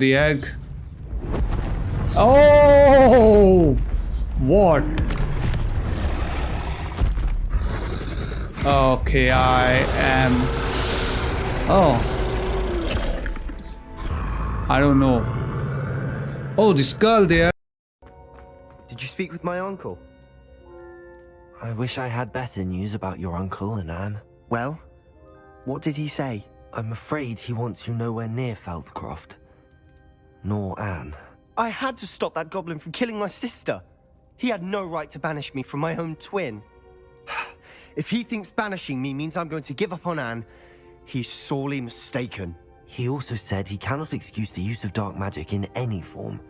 The egg. Oh! What? Okay, I am... Oh. I don't know. Oh, this girl there. Did you speak with my uncle? I wish I had better news about your uncle and Anne. Well, what did he say? I'm afraid he wants you nowhere near Feldcroft. Nor Anne. I had to stop that goblin from killing my sister. He had no right to banish me from my own twin. If he thinks banishing me means I'm going to give up on Anne, he's sorely mistaken. He also said he cannot excuse the use of dark magic in any form,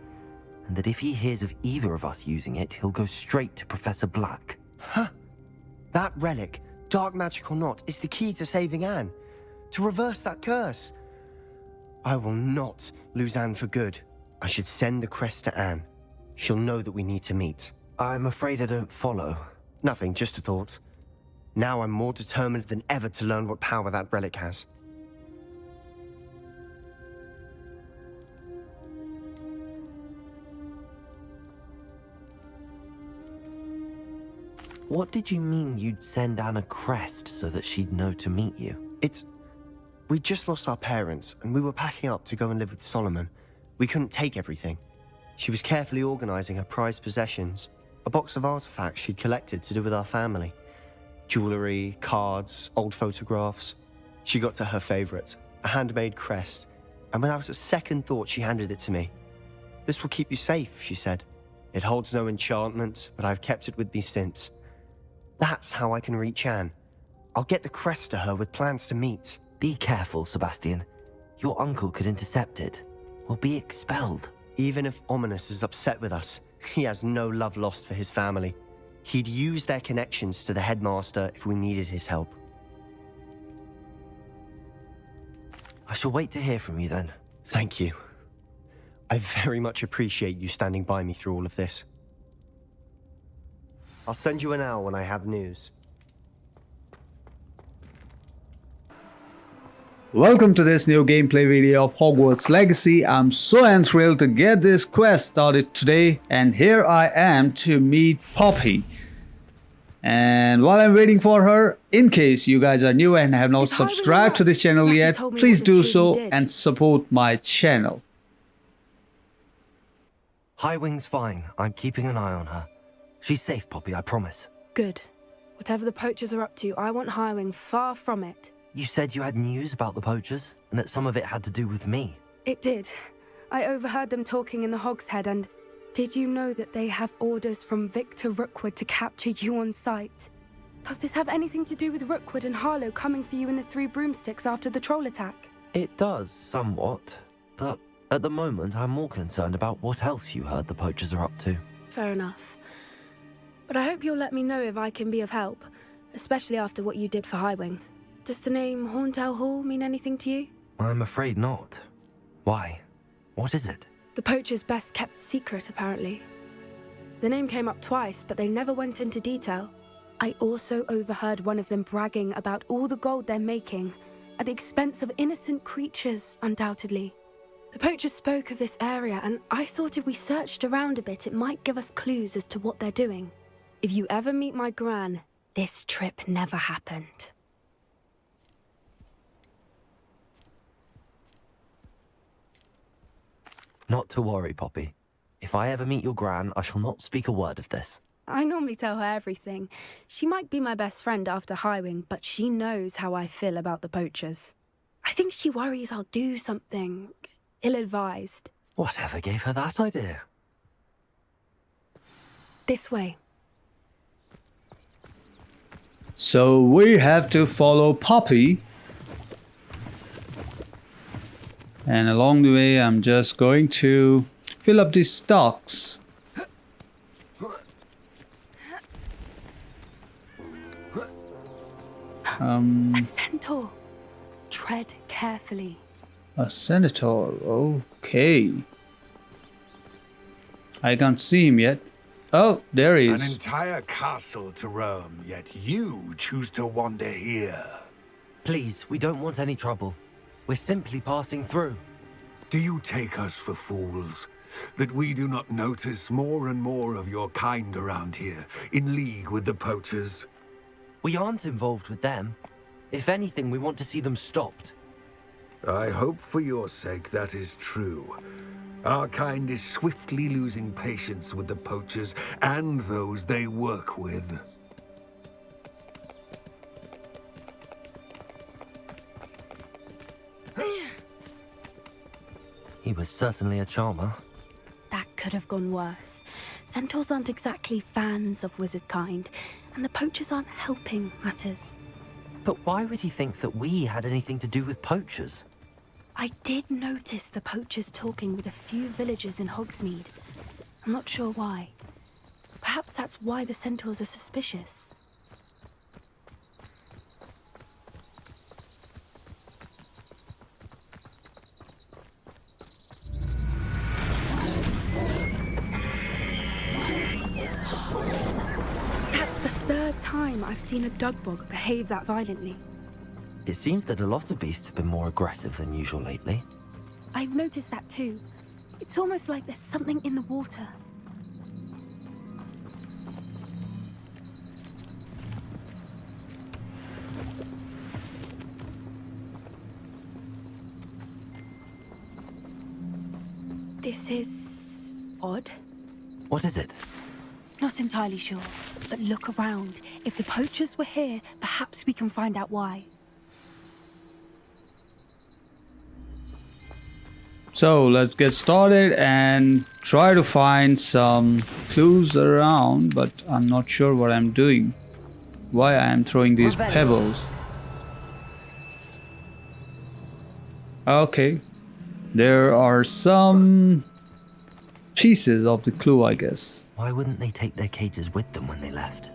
and that if he hears of either of us using it, he'll go straight to Professor Black. Huh? That relic, dark magic or not, is the key to saving Anne. To reverse that curse. I will not lose Anne for good. I should send the crest to Anne. She'll know that we need to meet. I'm afraid I don't follow. Nothing, just a thought. Now I'm more determined than ever to learn what power that relic has. What did you mean you'd send Anne a crest so that she'd know to meet you? We just lost our parents, and we were packing up to go and live with Solomon. We couldn't take everything. She was carefully organizing her prized possessions, a box of artifacts she'd collected to do with our family. Jewelry, cards, old photographs. She got to her favorite, a handmade crest, and without a second thought she handed it to me. This will keep you safe, she said. It holds no enchantment, but I've kept it with me since. That's how I can reach Anne. I'll get the crest to her with plans to meet. Be careful, Sebastian. Your uncle could intercept it. Or be expelled. Even if Ominous is upset with us, he has no love lost for his family. He'd use their connections to the headmaster if we needed his help. I shall wait to hear from you then. Thank you. I very much appreciate you standing by me through all of this. I'll send you an owl when I have news. Welcome to this new gameplay video of Hogwarts Legacy. I'm so thrilled to get this quest started today, and here I am to meet Poppy. And while I'm waiting for her, in case you guys are new and have not subscribed to this channel yet, please do so and support my channel. Highwing's fine. I'm keeping an eye on her. She's safe, Poppy, I promise. Good. Whatever the Poachers are up to, I want Highwing far from it. You said you had news about the Poachers, and that some of it had to do with me. It did. I overheard them talking in the Hogshead, and did you know that they have orders from Victor Rookwood to capture you on sight? Does this have anything to do with Rookwood and Harlow coming for you in the Three Broomsticks after the troll attack? It does, somewhat. But at the moment, I'm more concerned about what else you heard the Poachers are up to. Fair enough. But I hope you'll let me know if I can be of help, especially after what you did for Highwing. Does the name Horntail Hall mean anything to you? I'm afraid not. Why? What is it? The Poachers' best kept secret, apparently. The name came up twice, but they never went into detail. I also overheard one of them bragging about all the gold they're making, at the expense of innocent creatures, undoubtedly. The Poachers spoke of this area, and I thought if we searched around a bit, it might give us clues as to what they're doing. If you ever meet my gran, this trip never happened. Not to worry, Poppy. If I ever meet your gran, I shall not speak a word of this. I normally tell her everything. She might be my best friend after Highwing, but she knows how I feel about the Poachers. I think she worries I'll do something ill-advised. Whatever gave her that idea? This way. So we have to follow Poppy. And along the way, I'm just going to fill up these stocks. A centaur. Tread carefully. A centaur, okay. I can't see him yet. Oh, there he An is. entire castle to roam, yet you choose to wander here. Please, we don't want any trouble. We're simply passing through. Do you take us for fools? That we do not notice more and more of your kind around here, in league with the Poachers? We aren't involved with them. If anything, we want to see them stopped. I hope for your sake that is true. Our kind is swiftly losing patience with the Poachers and those they work with. He was certainly a charmer. That could have gone worse. Centaurs aren't exactly fans of wizard kind, and the Poachers aren't helping matters. But why would he think that we had anything to do with Poachers? I did notice the Poachers talking with a few villagers in Hogsmeade. I'm not sure why. Perhaps that's why the Centaurs are suspicious. That's the third time I've seen a dugbog behave that violently. It seems that a lot of beasts have been more aggressive than usual lately. I've noticed that too. It's almost like there's something in the water. This is odd. What is it? Not entirely sure, but look around. If the Poachers were here, perhaps we can find out why. So let's get started and try to find some clues around, but I'm not sure what I'm doing. Why I am throwing these pebbles. Okay. There are some pieces of the clue, I guess. Why wouldn't they take their cages with them when they left?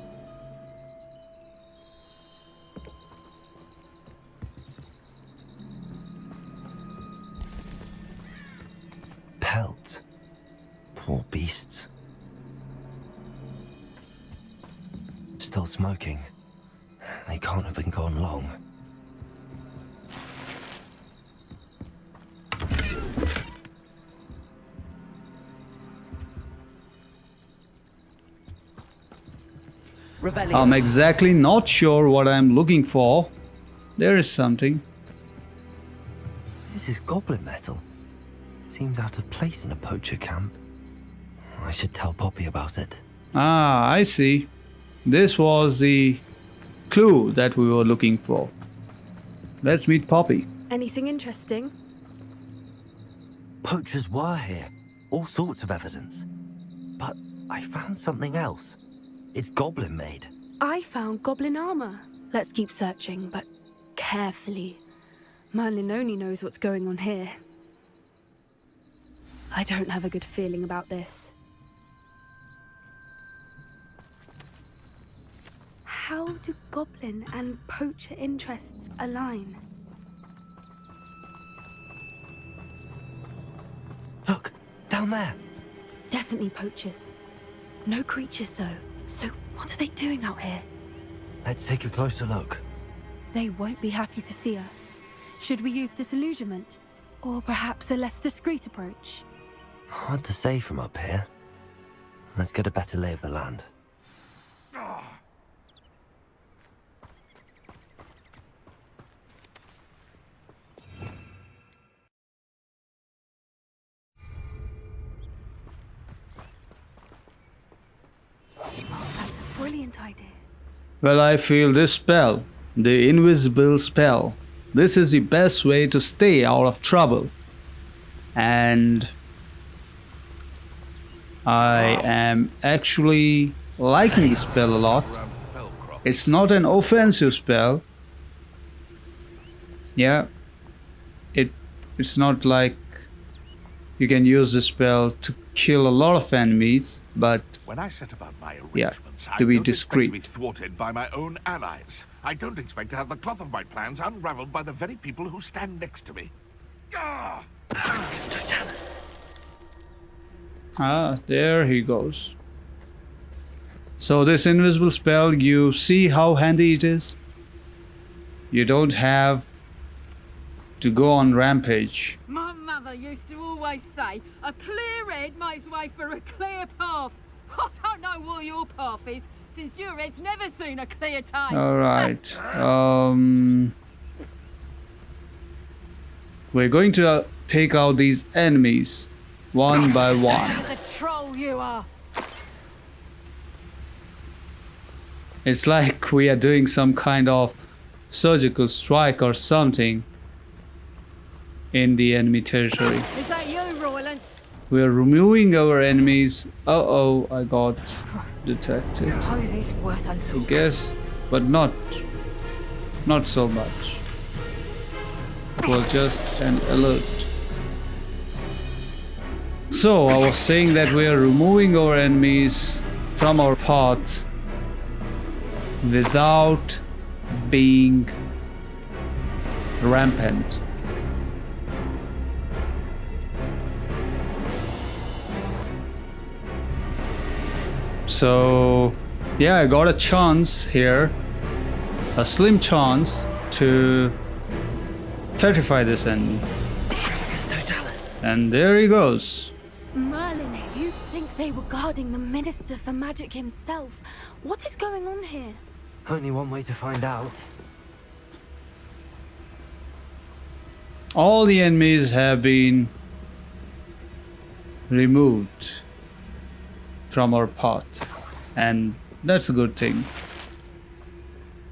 Pelts. Poor beasts. Still smoking. They can't have been gone long. I'm exactly not sure what I'm looking for. There is something. This is goblin metal. Seems out of place in a poacher camp. I should tell Poppy about it. Ah, I see. This was the clue that we were looking for. Let's meet Poppy. Anything interesting? Poachers were here. All sorts of evidence. But I found something else. It's goblin made. I found goblin armor. Let's keep searching, but carefully. Merlin only knows what's going on here. I don't have a good feeling about this. How do goblin and poacher interests align? Look, down there. Definitely poachers. No creatures though. So what are they doing out here? Let's take a closer look. They won't be happy to see us. Should we use disillusionment? Or perhaps a less discreet approach? Hard to say from up here. Let's get a better lay of the land. That's a brilliant idea. Well, I feel this spell, the invisible spell, this is the best way to stay out of trouble. And I am actually liking the spell a lot. It's not an offensive spell. Yeah, it's not like you can use the spell to kill a lot of enemies, but when I set about my yeah, arrangements, to I be don't discreet. expect to be thwarted by my own allies. I don't expect to have the cloth of my plans unraveled by the very people who stand next to me. Ah! Ah, there he goes. So this invisible spell, you see how handy it is? You don't have to go on rampage. My mother used to always say, a clear head makes way for a clear path. I don't know what your path is, since your head's never seen a clear tail. Alright. We're going to take out these enemies one by one. The troll you are. It's like we are doing some kind of surgical strike or something in the enemy territory. Is that you, Roylance? We're removing our enemies. Uh-oh, I got detected. Suppose it's worth a I look. guess, but not so much. It was just an alert. So I was saying that we are removing our enemies from our path without being rampant. So yeah, I got a chance here, a slim chance to petrify this enemy. And there he goes. Merlin, you'd think they were guarding the Minister for Magic himself. What is going on here? Only one way to find out. All the enemies have been removed from our path, and that's a good thing.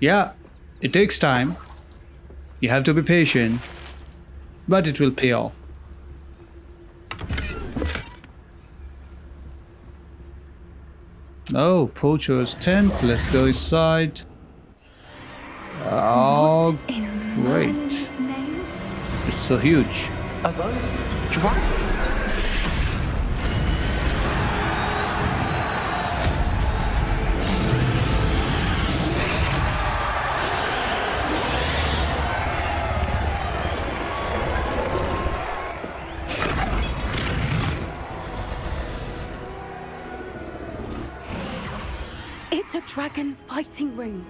Yeah, it takes time. You have to be patient, but it will pay off. Oh, Poachers tent. Let's go inside. Oh, What in great. Merlin's name? It's so huge. Are those dragons? It's a dragon fighting ring.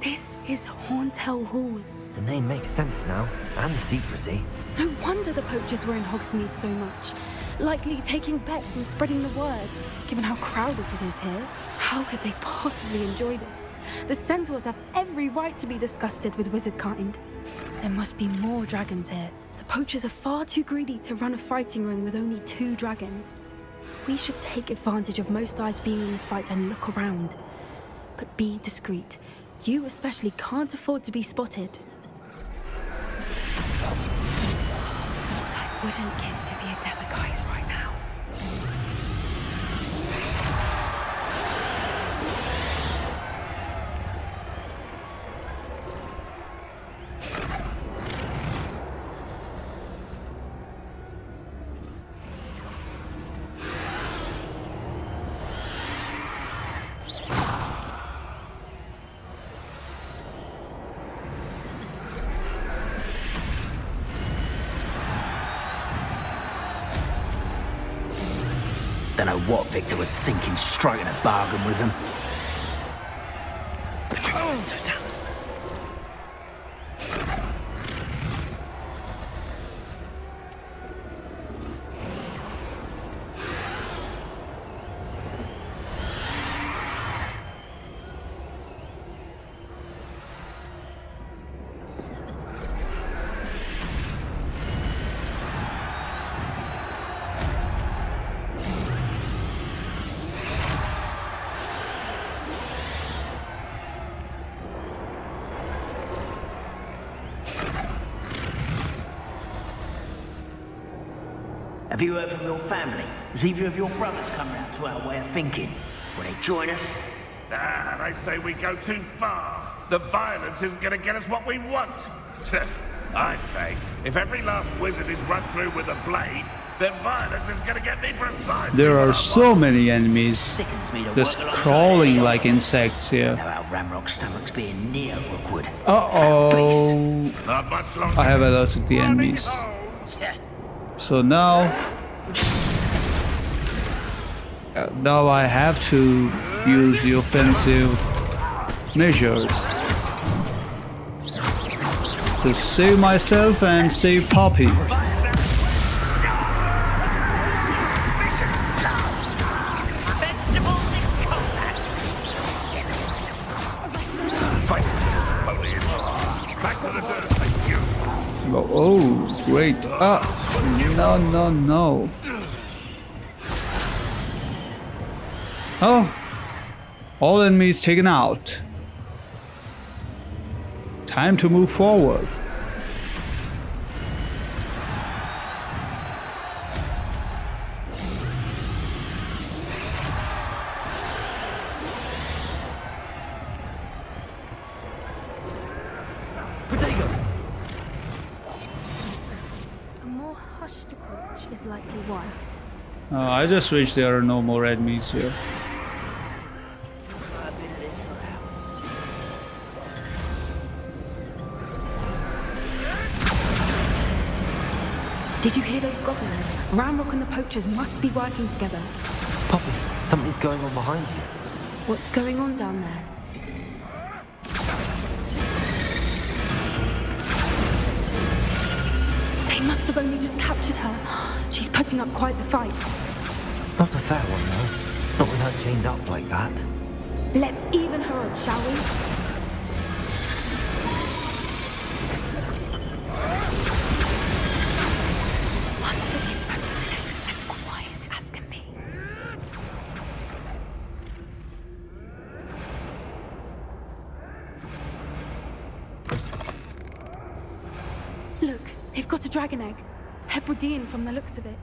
This is Hauntel Hall. The name makes sense now, and the secrecy. No wonder the poachers were in Hogsmeade so much. Likely taking bets and spreading the word, given how crowded it is here. How could they possibly enjoy this? The centaurs have every right to be disgusted with wizard kind. There must be more dragons here. The poachers are far too greedy to run a fighting ring with only 2 dragons. We should take advantage of most eyes being in the fight and look around. But be discreet. You especially can't afford to be spotted. What I wouldn't give to be a Demiguise right now. Don't know what Victor was thinking, striking a bargain with him. Totalis. Have you heard from your family? Has either of your brothers come round to our way of thinking? Will they join us? Ah, they say we go too far. The violence isn't going to get us what we want. I say, if every last wizard is run through with a blade, then violence is going to get me precisely. There what are I so want. many enemies Sickens me to just work alongside crawling anyone. like insects You know here. how Ramrock's stomach's being near Rookwood. Uh-oh. Not much longer. I have alerted the enemies. Yeah. So now I have to use the offensive measures to save myself and save Poppy. great. No, no, no. Oh, all enemies taken out. Time to move forward. A more hushed approach is likely wise. I just wish there are no more enemies here. Did you hear those goblins? Ramrock and the Poachers must be working together. Poppy, something's going on behind you. What's going on down there? They must have only just captured her. She's putting up quite the fight. Not a fair one, though. Not with her chained up like that. Let's even her odds, shall we? One foot in front of the next and quiet as can be. Look, they've got a dragon egg. Hebridean from the looks of it.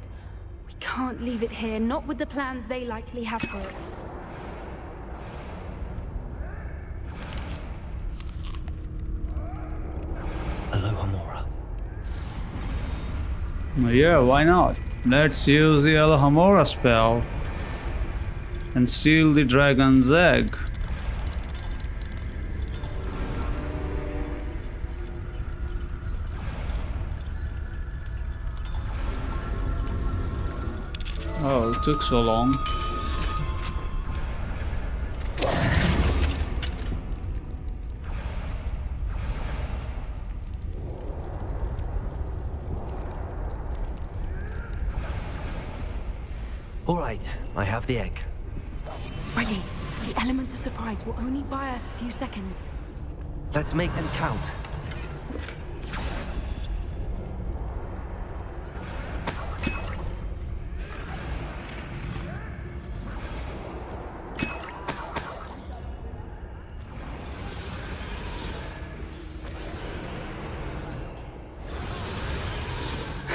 We can't leave it here, not with the plans they likely have for it. Aloha Mora. Yeah, why not? Let's use the Alhamora spell and steal the dragon's egg. Oh, it took so long. All right, I have the egg. Ready. The element of surprise will only buy us a few seconds. Let's make them count.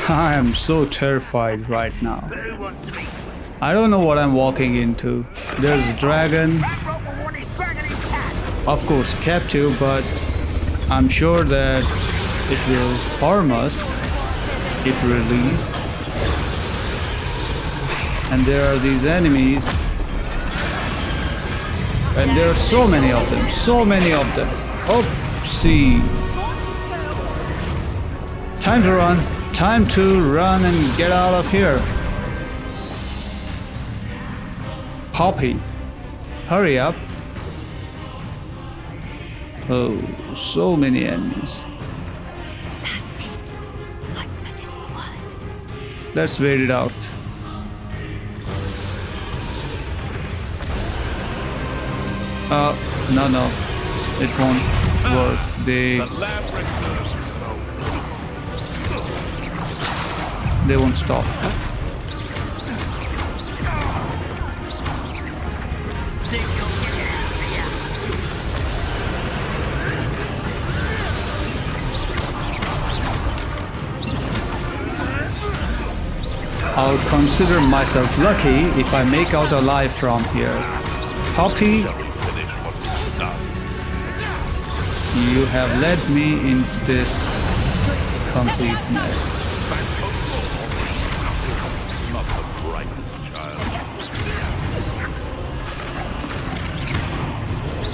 I am so terrified right now. Who wants to be swift? I don't know what I'm walking into. There's a dragon, Ramrock will want his dragon in cat. of course captive, but I'm sure that it will harm us if released. And there are these enemies. And there are so many of them, so many of them. Oopsie. Time to run. Time to run and get out of here. Poppy, hurry up. Oh, so many enemies. That's it. Like that it's the word. Let's wait it out. No. It won't work. They won't stop. I'll consider myself lucky if I make out alive from here. Poppy, you have led me into this complete mess. Not the brightest child.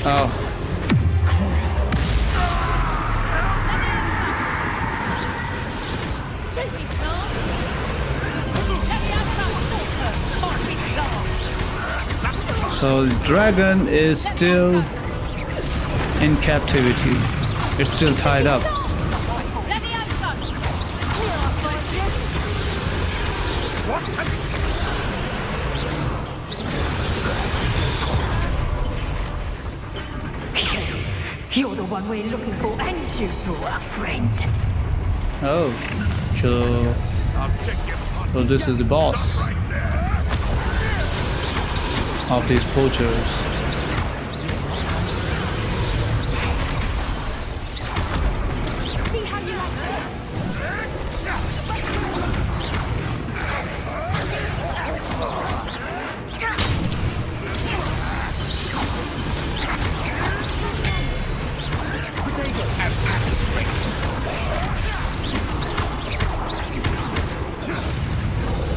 Oh. So the dragon is still in captivity. It's still tied up. You're the one we're looking for, and you brought a friend. Oh, So this is the boss of these poachers.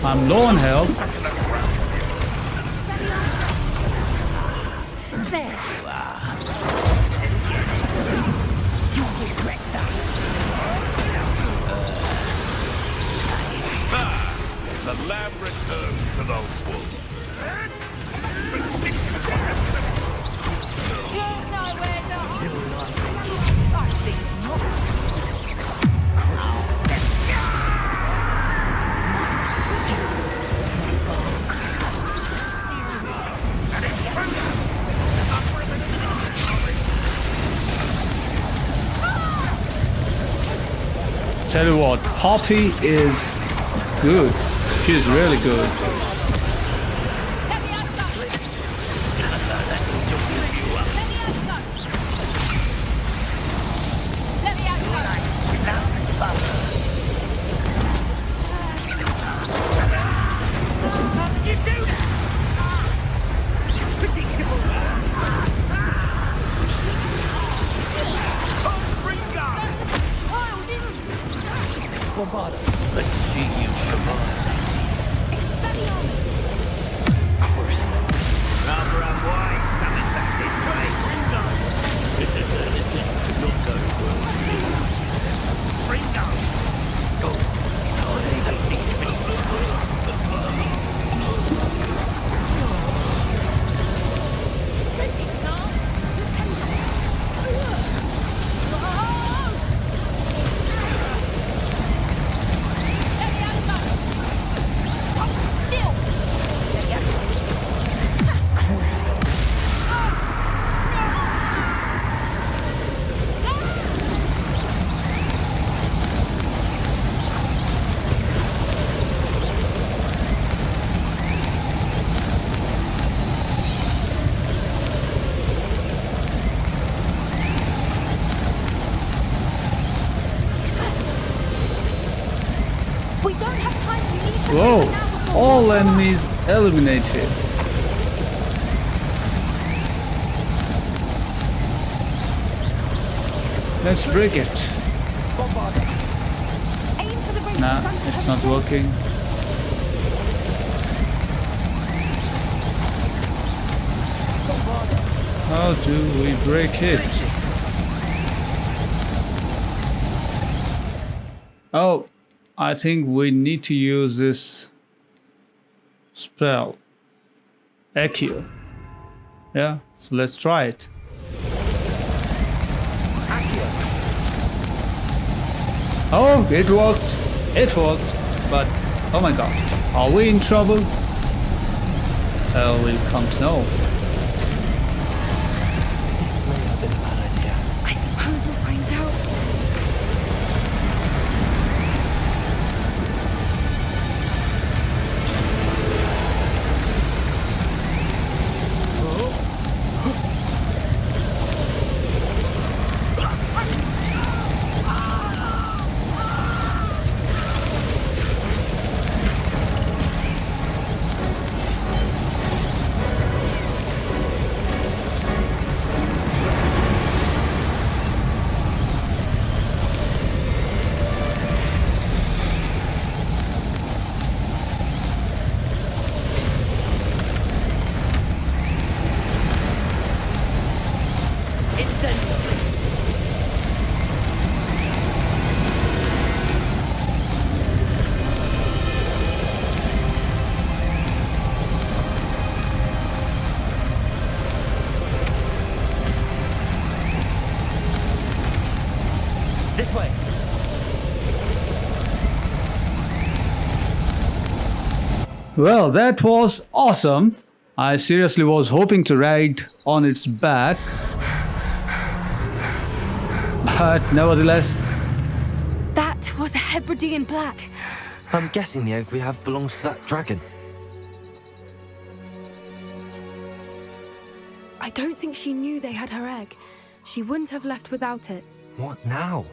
I'm low on health. There you are. You'll regret that. The lamb returns to the wolf. You're nowhere to hide. I think not. Tell you what, Poppy is good. She's really good. Let me out, son. Let me out, son. How did you do that? Predictable. Let's see you survive. Cruise. Rather unwise coming back this way. Not going well. Ringo! We don't have time. We need to Whoa! now before All enemies eliminated. Let's break it. aim for the ring. Nah, Don't it's have not a working. How do we break it? Oh, I think we need to use this spell. Echo. Yeah, so let's try it. Oh, it worked. It worked. But, oh my god. Are we in trouble? We'll come to know. This may have been a bad idea. I suppose we'll find out. This way. Well, that was awesome. I seriously was hoping to ride on its back. But nevertheless, That was Hebridean black. I'm guessing the egg we have belongs to that dragon. I don't think she knew they had her egg. She wouldn't have left without it. What now?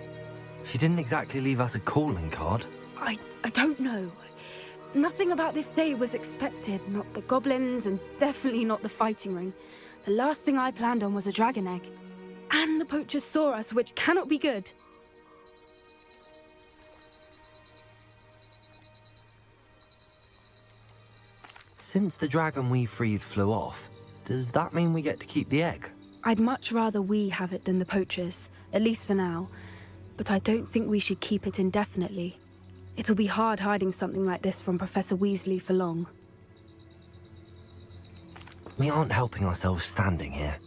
She didn't exactly leave us a calling card. I don't know. Nothing about this day was expected. Not the goblins, and definitely not the fighting ring. The last thing I planned on was a dragon egg. And the poachers saw us, which cannot be good. Since the dragon we freed flew off, does that mean we get to keep the egg? I'd much rather we have it than the poachers, at least for now. But I don't think we should keep it indefinitely. It'll be hard hiding something like this from Professor Weasley for long. We aren't helping ourselves standing here.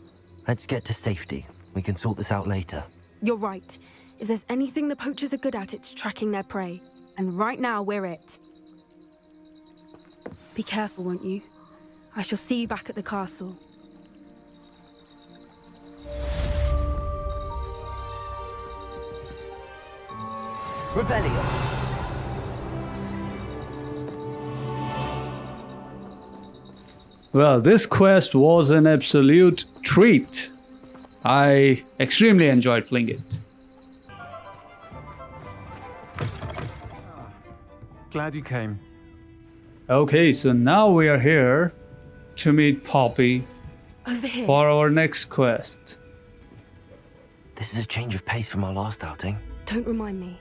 Let's get to safety. We can sort this out later. You're right. If there's anything the poachers are good at, it's tracking their prey. And right now, we're it. Be careful, won't you? I shall see you back at the castle. Revelio. Well, this quest was an absolute treat. I extremely enjoyed playing it. Glad you came. Okay, so now we are here to meet Poppy Over here. for our next quest. This is a change of pace from our last outing. Don't remind me.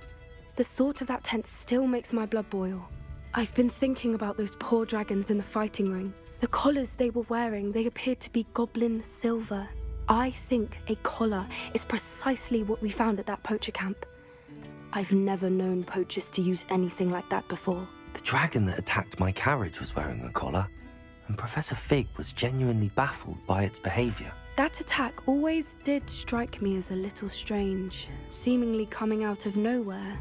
The thought of that tent still makes my blood boil. I've been thinking about those poor dragons in the fighting ring. The collars they were wearing, they appeared to be goblin silver. I think a collar is precisely what we found at that poacher camp. I've never known poachers to use anything like that before. The dragon that attacked my carriage was wearing a collar, and Professor Fig was genuinely baffled by its behavior. That attack always did strike me as a little strange, seemingly coming out of nowhere.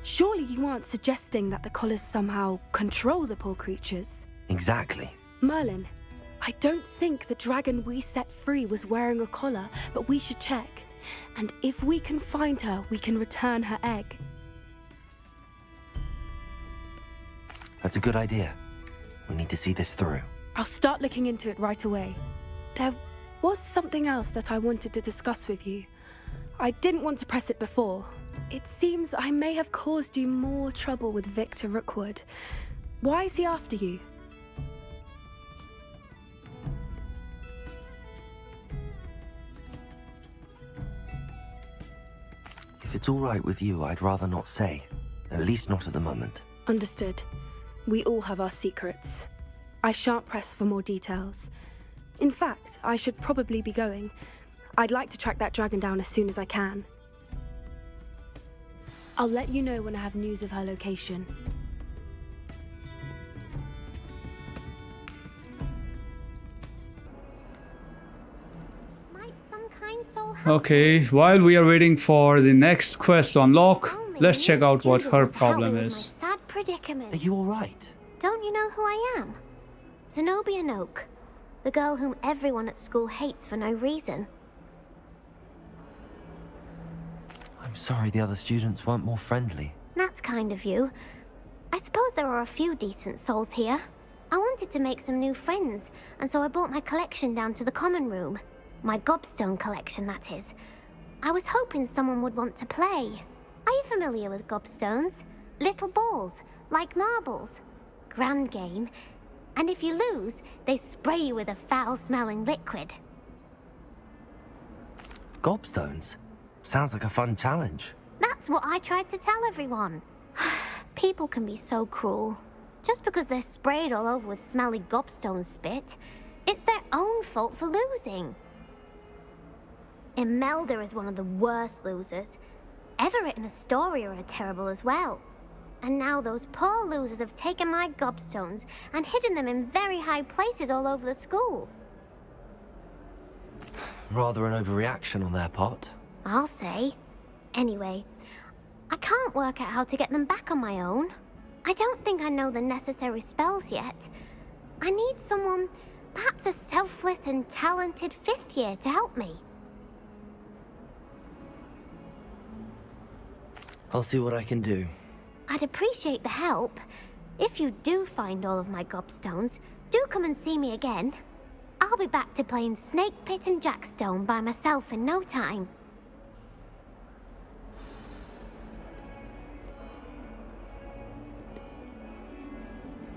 Surely you aren't suggesting that the collars somehow control the poor creatures? Exactly. Merlin, I don't think the dragon we set free was wearing a collar, but we should check. And if we can find her, we can return her egg. That's a good idea. We need to see this through. I'll start looking into it right away. There was something else that I wanted to discuss with you. I didn't want to press it before. It seems I may have caused you more trouble with Victor Rookwood. Why is he after you? If it's all right with you, I'd rather not say. At least not at the moment. Understood. We all have our secrets. I shan't press for more details. In fact, I should probably be going. I'd like to track that dragon down as soon as I can. I'll let you know when I have news of her location. Okay, while we are waiting for the next quest to unlock, let's check out what her problem is. Sad predicament. Are you all right? Don't you know who I am? Zenobia Noak, the girl whom everyone at school hates for no reason. I'm sorry the other students weren't more friendly. That's kind of you. I suppose there are a few decent souls here. I wanted to make some new friends, and so I brought my collection down to the common room. My gobstone collection, that is. I was hoping someone would want to play. Are you familiar with gobstones? Little balls, like marbles. Grand game. And if you lose, they spray you with a foul-smelling liquid. Gobstones? Sounds like a fun challenge. That's what I tried to tell everyone. People can be so cruel. Just because they're sprayed all over with smelly gobstone spit, it's their own fault for losing. Imelda is one of the worst losers. Everett and Astoria are terrible as well. And now those poor losers have taken my gobstones and hidden them in very high places all over the school. Rather an overreaction on their part. I'll say. Anyway, I can't work out how to get them back on my own. I don't think I know the necessary spells yet. I need someone, perhaps a selfless and talented 5th year to help me. I'll see what I can do. I'd appreciate the help. If you do find all of my gobstones, do come and see me again. I'll be back to playing Snake Pit and Jackstone by myself in no time.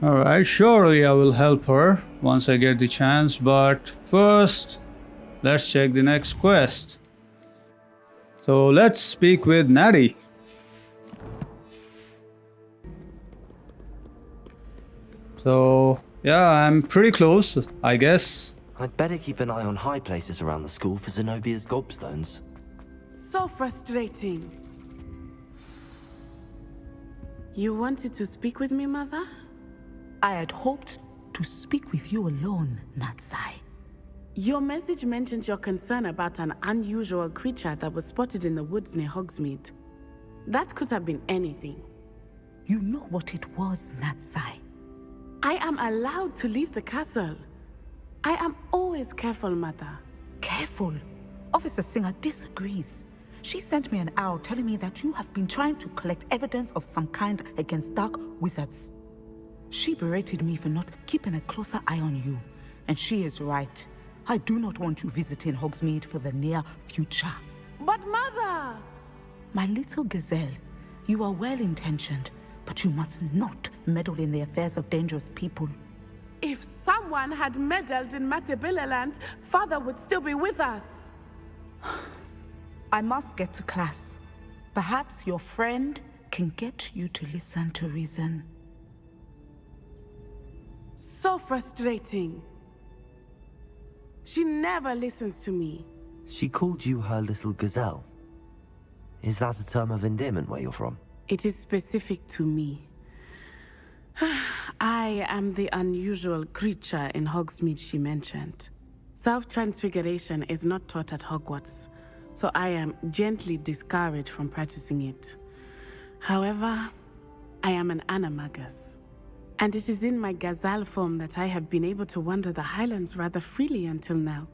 Alright, surely I will help her once I get the chance, but first, let's check the next quest. So let's speak with Natty. So, yeah, I'm pretty close, I guess. I'd better keep an eye on high places around the school for Zenobia's gobstones. So frustrating. You wanted to speak with me, Mother? I had hoped to speak with you alone, Natsai. Your message mentioned your concern about an unusual creature that was spotted in the woods near Hogsmeade. That could have been anything. You know what it was, Natsai. I am allowed to leave the castle. I am always careful, Mother. Careful? Officer Singer disagrees. She sent me an owl telling me that you have been trying to collect evidence of some kind against dark wizards. She berated me for not keeping a closer eye on you, and she is right. I do not want you visiting Hogsmeade for the near future. But Mother! My little gazelle, you are well-intentioned, but you must not meddle in the affairs of dangerous people. If someone had meddled in Matabilaland, Father would still be with us. I must get to class. Perhaps your friend can get you to listen to reason. So frustrating. She never listens to me. She called you her little gazelle. Is that a term of endearment where you're from? It is specific to me. I am the unusual creature in Hogsmeade she mentioned. Self-transfiguration is not taught at Hogwarts, so I am gently discouraged from practicing it. However, I am an animagus, and it is in my gazelle form that I have been able to wander the Highlands rather freely until now,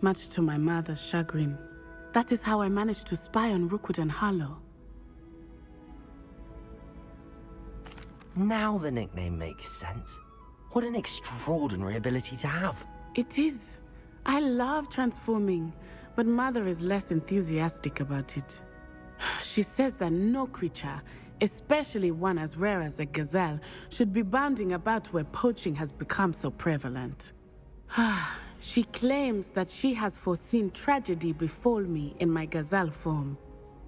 much to my mother's chagrin. That is how I managed to spy on Rookwood and Harlow. Now the nickname makes sense. What an extraordinary ability to have. It is. I love transforming, but Mother is less enthusiastic about it. She says that no creature, especially one as rare as a gazelle, should be bounding about where poaching has become so prevalent. She claims that she has foreseen tragedy befall me in my gazelle form.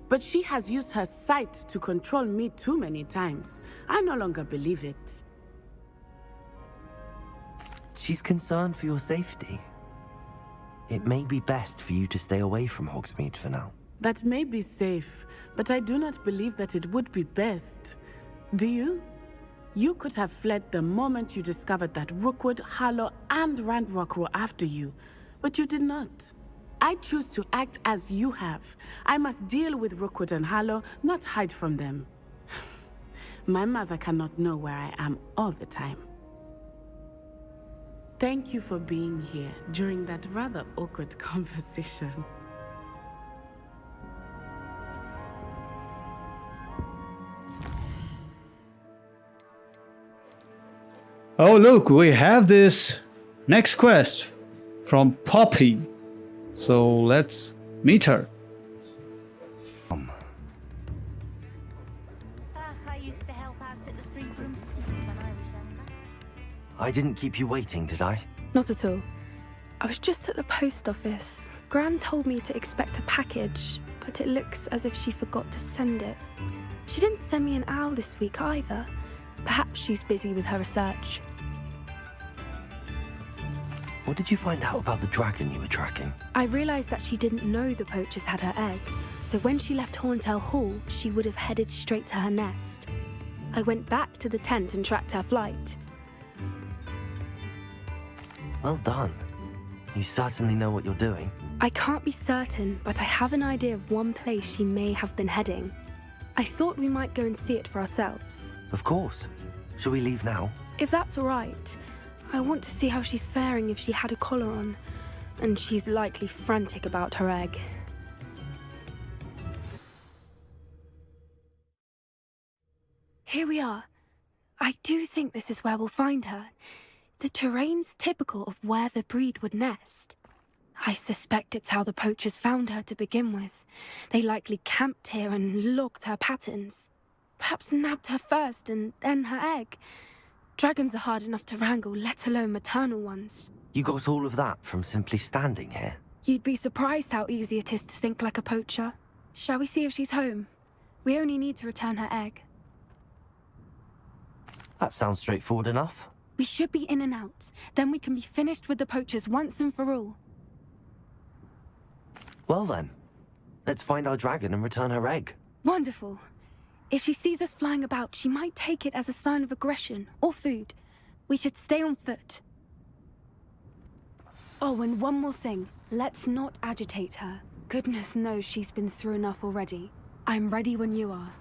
But she has used her sight to control me too many times. I no longer believe it. She's concerned for your safety. It may be best for you to stay away from Hogsmeade for now. That may be safe, but I do not believe that it would be best. Do you? You could have fled the moment you discovered that Rookwood, Harlow, and Ranrock were after you, but you did not. I choose to act as you have. I must deal with Rookwood and Harlow, not hide from them. My mother cannot know where I am all the time. Thank you for being here during that rather awkward conversation. Oh look, we have this next quest from Poppy. So let's meet her. I used to help out at the Three Brooms when I was younger. I didn't keep you waiting, did I? Not at all. I was just at the post office. Gran told me to expect a package, but it looks as if she forgot to send it. She didn't send me an owl this week either. Perhaps she's busy with her research. What did you find out about the dragon you were tracking? I realised that she didn't know the poachers had her egg, so when she left Horntail Hall, she would have headed straight to her nest. I went back to the tent and tracked her flight. Well done. You certainly know what you're doing. I can't be certain, but I have an idea of one place she may have been heading. I thought we might go and see it for ourselves. Of course. Shall we leave now? If that's all right. I want to see how she's faring if she had a collar on, and she's likely frantic about her egg. I do think this is where we'll find her. The terrain's typical of where the breed would nest. I suspect it's how the poachers found her to begin with. They likely camped here and logged her patterns. Perhaps nabbed her first and then her egg. Dragons are hard enough to wrangle, let alone maternal ones. You got all of that from simply standing here? You'd be surprised how easy it is to think like a poacher. Shall we see if she's home? We only need to return her egg. That sounds straightforward enough. We should be in and out. Then we can be finished with the poachers once and for all. Well then, let's find our dragon and return her egg. Wonderful. If she sees us flying about, she might take it as a sign of aggression or food. We should stay on foot. Oh, and one more thing. Let's not agitate her. Goodness knows she's been through enough already. I'm ready when you are.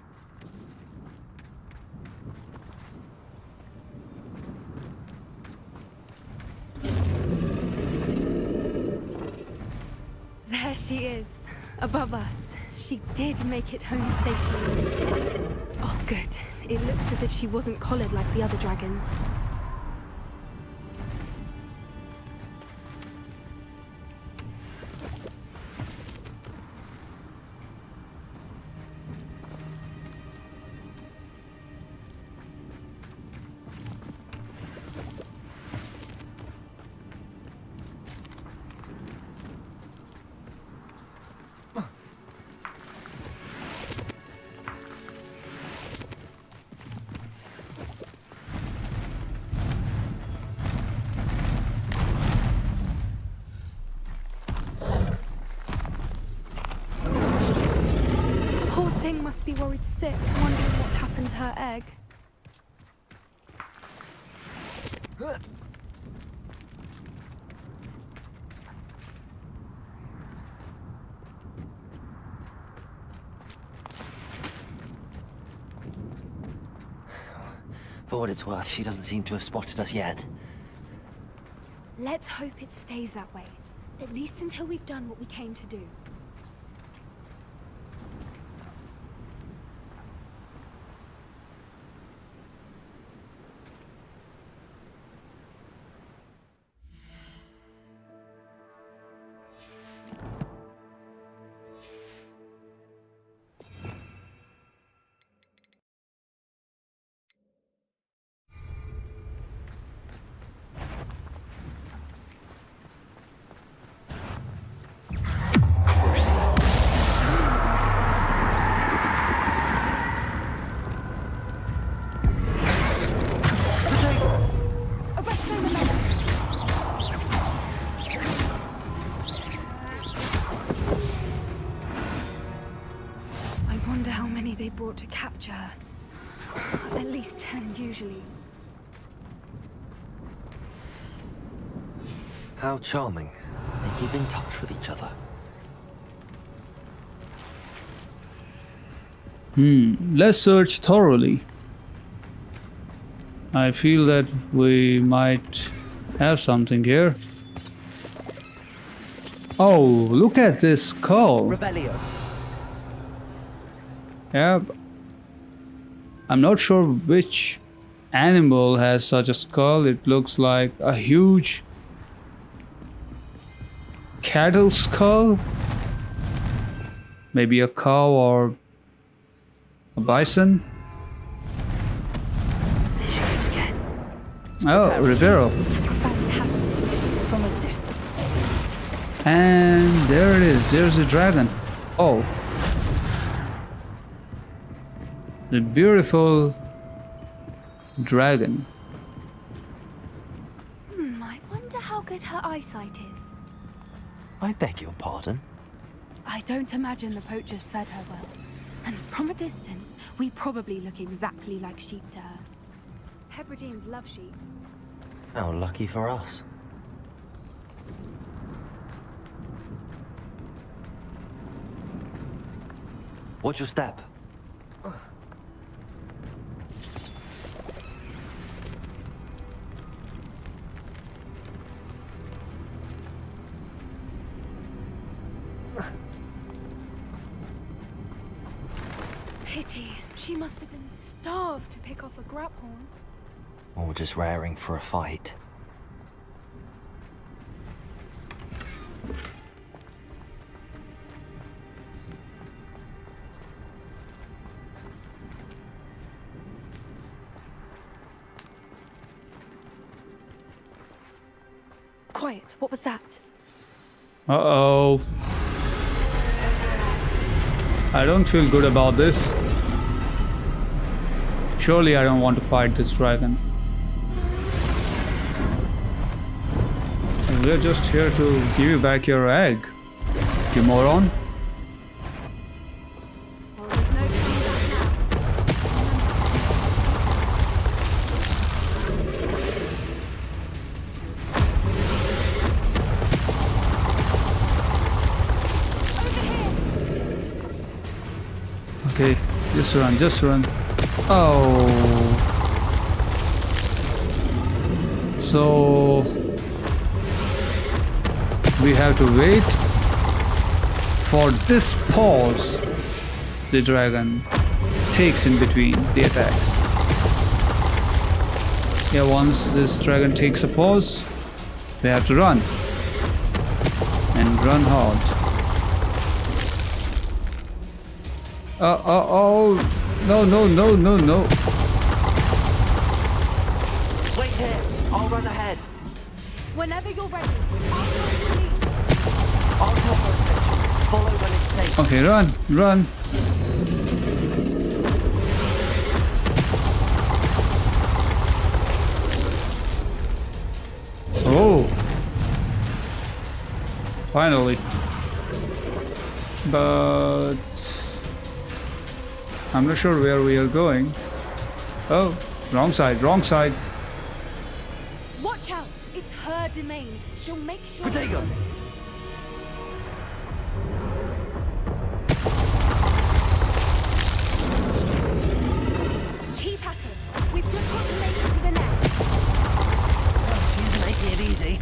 There she is, above us. She did make it home safely. Oh, good. It looks as if she wasn't collared like the other dragons. Must be worried sick, wondering what happened to her egg. For what it's worth, she doesn't seem to have spotted us yet. Let's hope it stays that way. At least until we've done what we came to do. Brought to capture her. At least 10 usually. How charming. They keep in touch with each other. Let's search thoroughly. I feel that we might have something here. Oh, look at this skull. Revelio. Yeah, I'm not sure which animal has such a skull. It looks like a huge cattle skull. Maybe a cow or a bison. There she is again. Oh, Rivero. Fantastic. From a distance. And there it is. There's a dragon. Oh. The beautiful dragon. I wonder how good her eyesight is. I beg your pardon? I don't imagine the poachers fed her well. And from a distance, we probably look exactly like sheep to her. Hebrideans love sheep. How lucky for us. Watch your step. Pity. She must have been starved to pick off a grab horn. Or just raring for a fight. Quiet, what was that? Uh-oh. I don't feel good about this. Surely I don't want to fight this dragon. We're just here to give you back your egg, you moron. Well, there's no turning back now. Okay, just run, just run. Oh. So we have to wait for this pause the dragon takes in between the attacks. Yeah, once this dragon takes a pause, we have to run. And run hard. Oh. No. Wait here. I'll run ahead. Whenever you're ready, I'll follow the lead. I'll draw her attention. Follow when it's safe. Okay, run. Oh. Finally. But I'm not sure where we are going. Oh, wrong side. Watch out! It's her domain. She'll make sure. Diagon! Keep at it. We've just got to make it to the nest. Oh, she's making it easy.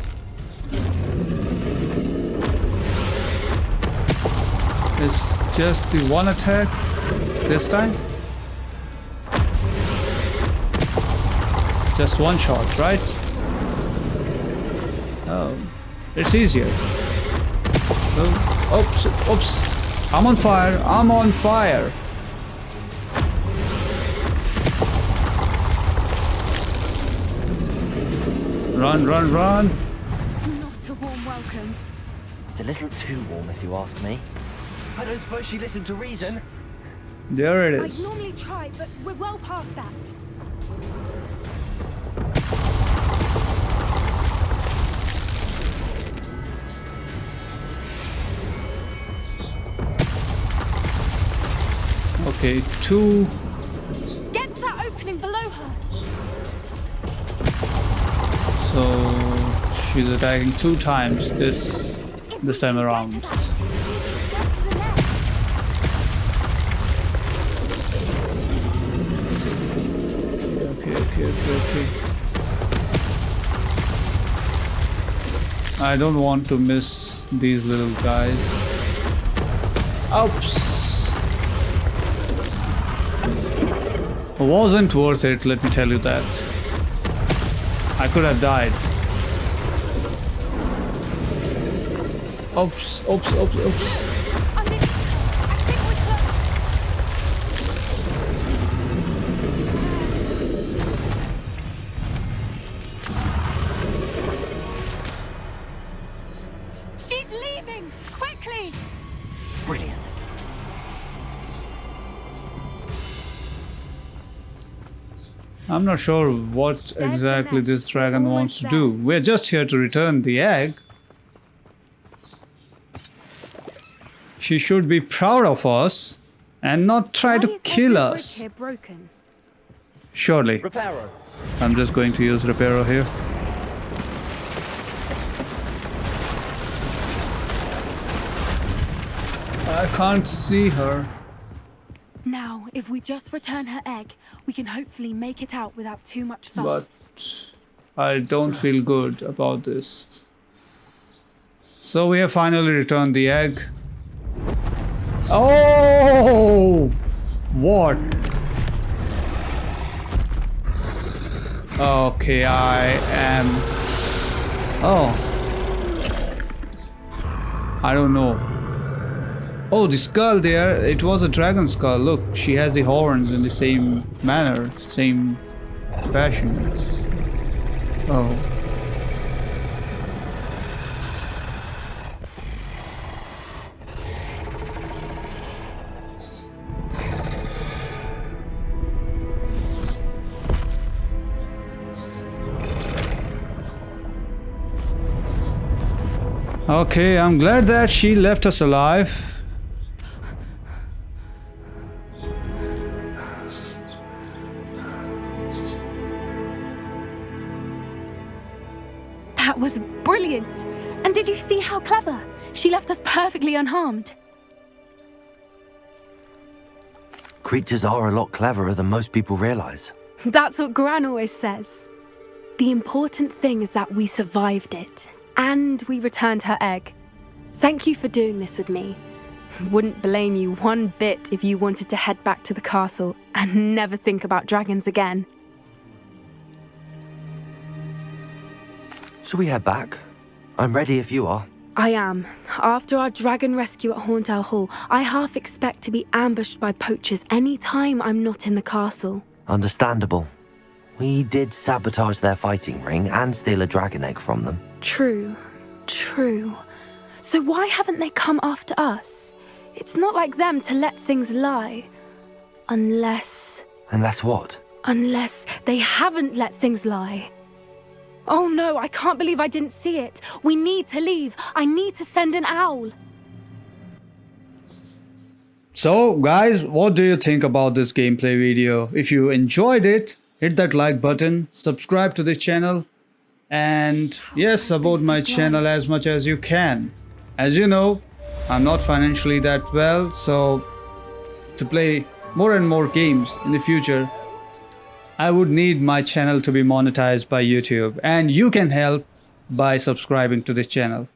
It's just the one attack this time. Just one shot, right? Oh, it's easier. Oh, oops. I'm on fire. Run. Not a warm welcome. It's a little too warm if you ask me. I don't suppose she listened to reason. There it I'd is. normally try, but we're well past that. Okay, 2. Get to that opening below her. So she's attacking 2 times this time around. Okay. I don't want to miss these little guys. Oops. Wasn't worth it, let me tell you that. I could have died. Oops. She's leaving! Quickly! Brilliant. I'm not sure what exactly this dragon wants to do. We're just here to return the egg. She should be proud of us and not try to kill us. Surely. Reparo. I'm just going to use Reparo here. I can't see her. Now, if we just return her egg, we can hopefully make it out without too much fuss. But I don't feel good about this. So we have finally returned the egg. Oh! What? Okay, I am... Oh. I don't know. Oh, the skull there, it was a dragon skull. Look, she has the horns in the same manner, same fashion. Oh. Okay, I'm glad that she left us alive. That was brilliant! And did you see how clever? She left us perfectly unharmed. Creatures are a lot cleverer than most people realize. That's what Gran always says. The important thing is that we survived it. And we returned her egg. Thank you for doing this with me. Wouldn't blame you one bit if you wanted to head back to the castle and never think about dragons again. Shall we head back? I'm ready if you are. I am. After our dragon rescue at Hauntow Hall, I half expect to be ambushed by poachers any time I'm not in the castle. Understandable. We did sabotage their fighting ring and steal a dragon egg from them. True. So why haven't they come after us? It's not like them to let things lie. Unless... Unless what? Unless they haven't let things lie. Oh no, I can't believe I didn't see it. We need to leave. I need to send an owl. So guys, what do you think about this gameplay video? If you enjoyed it, hit that like button, subscribe to this channel, and yes, support my channel as much as you can. As you know, I'm not financially that well, so to play more and more games in the future, I would need my channel to be monetized by YouTube, and you can help by subscribing to this channel.